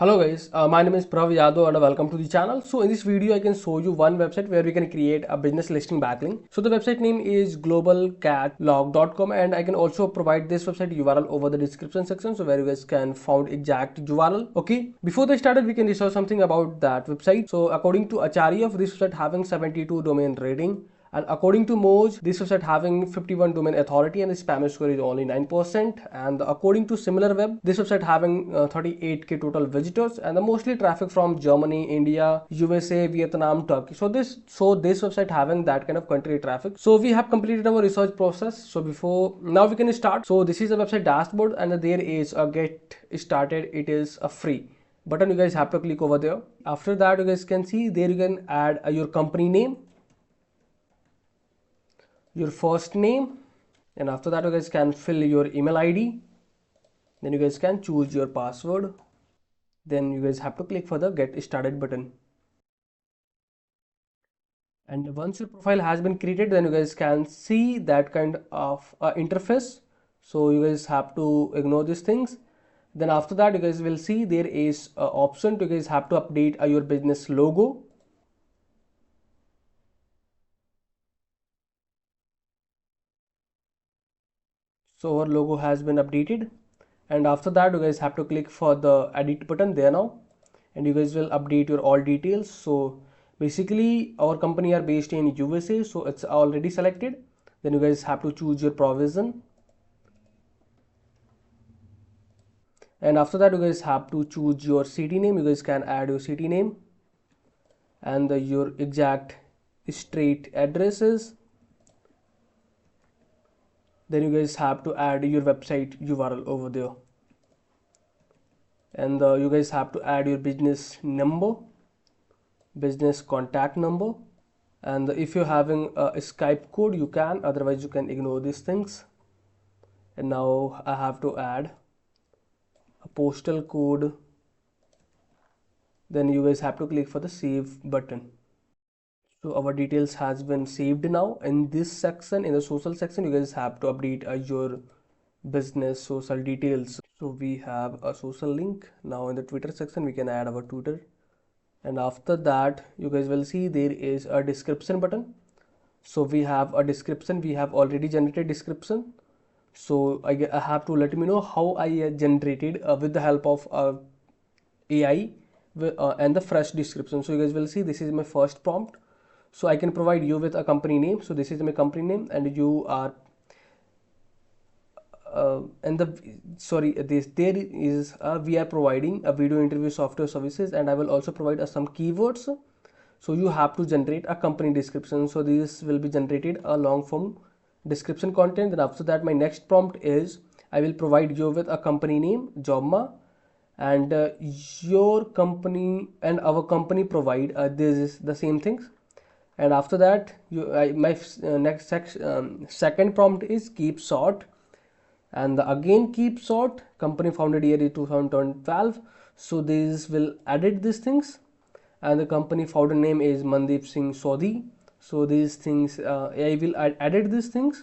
Hello guys, my name is Prav Yadav and welcome to the channel. So in this video I can show you one website where we can create a business listing backlink. So the website name is globalcatlog.com and I can also provide this website URL over the description section, so where you guys can find exact URL. Okay, before they started we can research something about that website. So according to Acharya, this website having 72 domain rating. And according to Moj, this website having 51 domain authority and the spam score is only 9%. And according to SimilarWeb, this website having 38k total visitors and the mostly traffic from Germany, India, USA, Vietnam, Turkey. So this website having that kind of country traffic. So we have completed our research process. So before now we can start. So this is the website dashboard and there is a get started. It is a free button. You guys have to click over there. After that, you guys can see there you can add your company name, your first name, and after that you guys can fill your email ID. Then you guys can choose your password. Then you guys have to click for the get started button. And once your profile has been created, then you guys can see that kind of interface. So you guys have to ignore these things. Then after that you guys will see there is a option to you guys have to update your business logo. So our logo has been updated, and after that you guys have to click for the edit button there now, and you guys will update your all details. So basically our company are based in USA, so it's already selected. Then you guys have to choose your provision, and after that you guys have to choose your city name. You guys can add your city name and your exact street addresses. Then you guys have to add your website URL over there, and you guys have to add your business number, business contact number, and if you're having a Skype code you can, otherwise you can ignore these things. And now I have to add a postal code. Then you guys have to click for the save button. So our details has been saved. Now in this section, in the social section, you guys have to update your business social details. So we have a social link. Now in the Twitter section we can add our Twitter, and after that you guys will see there is a description button. So we have a description, we have already generated description. So I have to let me know how I generated with the help of AI and the fresh description. So you guys will see this is my first prompt. So I can provide you with a company name. So this is my company name, and you are and the sorry this there is we are providing a video interview software services, and I will also provide some keywords. So you have to generate a company description. So this will be generated a long form description content. Then after that my next prompt is I will provide you with a company name, Jobma, and your company and our company provide this is the same things. And after that my next second prompt is keep short, and again keep short, company founded year is 2012. So this will edit these things, and the company founder name is Mandeep Singh Sodhi. So these things I will edit these things,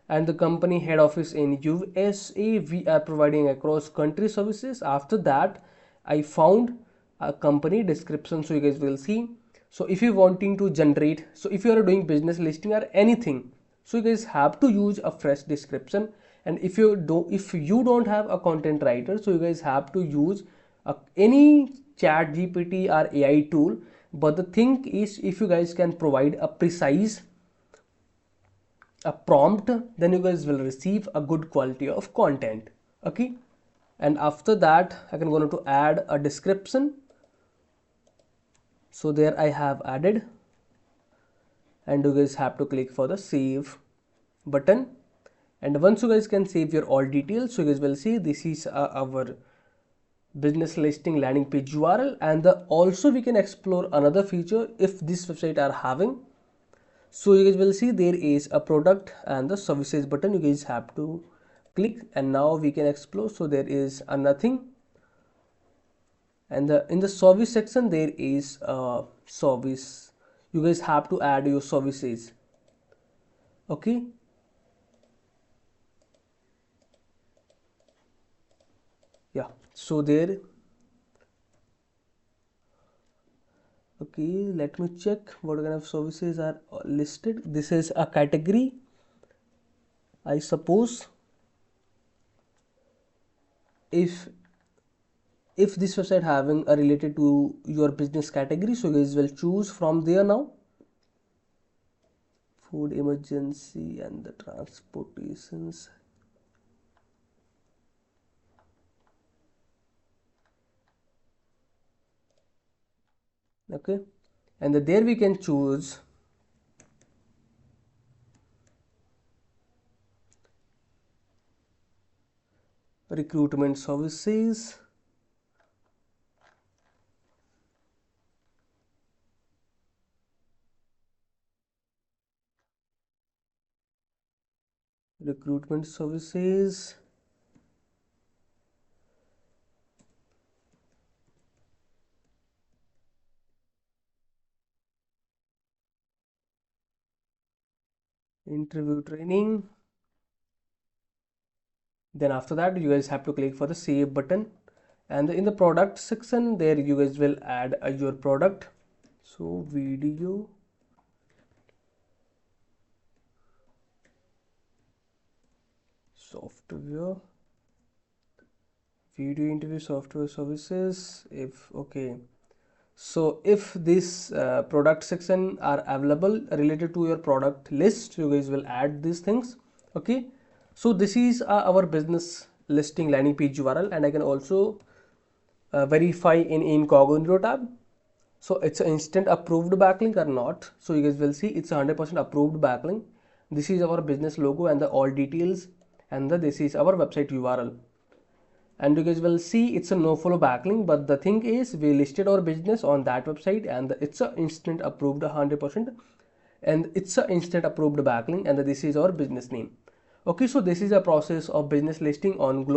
and the company head office in USA. We are providing across country services. After that I found a company description. So you guys will see. So if you wanting to generate, so if you are doing business listing or anything, so you guys have to use a fresh description. And if you don't have a content writer, so you guys have to use any chat GPT or AI tool. But the thing is, if you guys can provide a precise a prompt, then you guys will receive a good quality of content. Okay, and after that I can go to add a description. So there I have added, and you guys have to click for the save button. And once you guys can save your all details, so you guys will see this is our business listing landing page URL. And also we can explore another feature if this website are having. So you guys will see there is a product and the services button. You guys have to click, and now we can explore. So there is a nothing, and in the service section there is a service. You guys have to add your services. Okay, yeah, so there Okay, let me check what kind of services are listed. This is a category, I suppose. If this website having a related to your business category, so you guys will choose from there now. Food emergency and the transportations. Okay, and there we can choose recruitment services, recruitment services, interview training. Then after that you guys have to click for the save button, and in the product section there you guys will add your product. So video, software, video interview software services. If okay, so if this product section are available related to your product list, you guys will add these things. Okay, so this is our business listing landing page URL, and I can also verify in incognito tab. So it's an instant approved backlink or not. So you guys will see it's 100% approved backlink. This is our business logo and the all details, and this is our website URL. And you guys will see it's a no follow backlink, but the thing is we listed our business on that website, and it's a instant approved 100%, and it's a instant approved backlink, and this is our business name. Okay, so this is a process of business listing on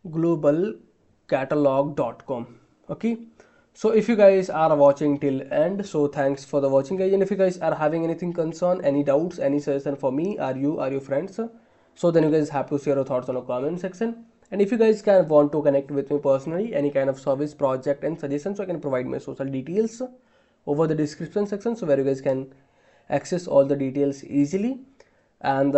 globalcatalog.com. Okay, so if you guys are watching till end, so thanks for the watching guys, and if you guys are having anything concern, any doubts, any suggestion for me or your friends, so then you guys have to share your thoughts on the comment section. And if you guys can want to connect with me personally, any kind of service project and suggestions, so I can provide my social details over the description section, so where you guys can access all the details easily. And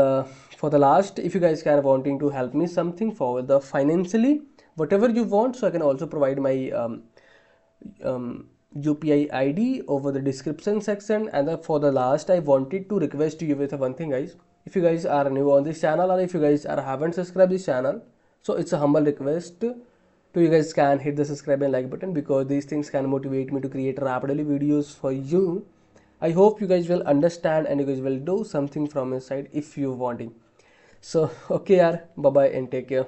for the last, if you guys can wanting to help me something for the financially, whatever you want, so I can also provide my UPI ID over the description section. And for the last, I wanted to request you with one thing guys. If you guys are new on this channel, or if you guys are haven't subscribed this channel, so it's a humble request to you guys can hit the subscribe and like button, because these things can motivate me to create rapidly videos for you. I hope you guys will understand and you guys will do something from inside if you wanting. So okay yaar, bye bye and take care.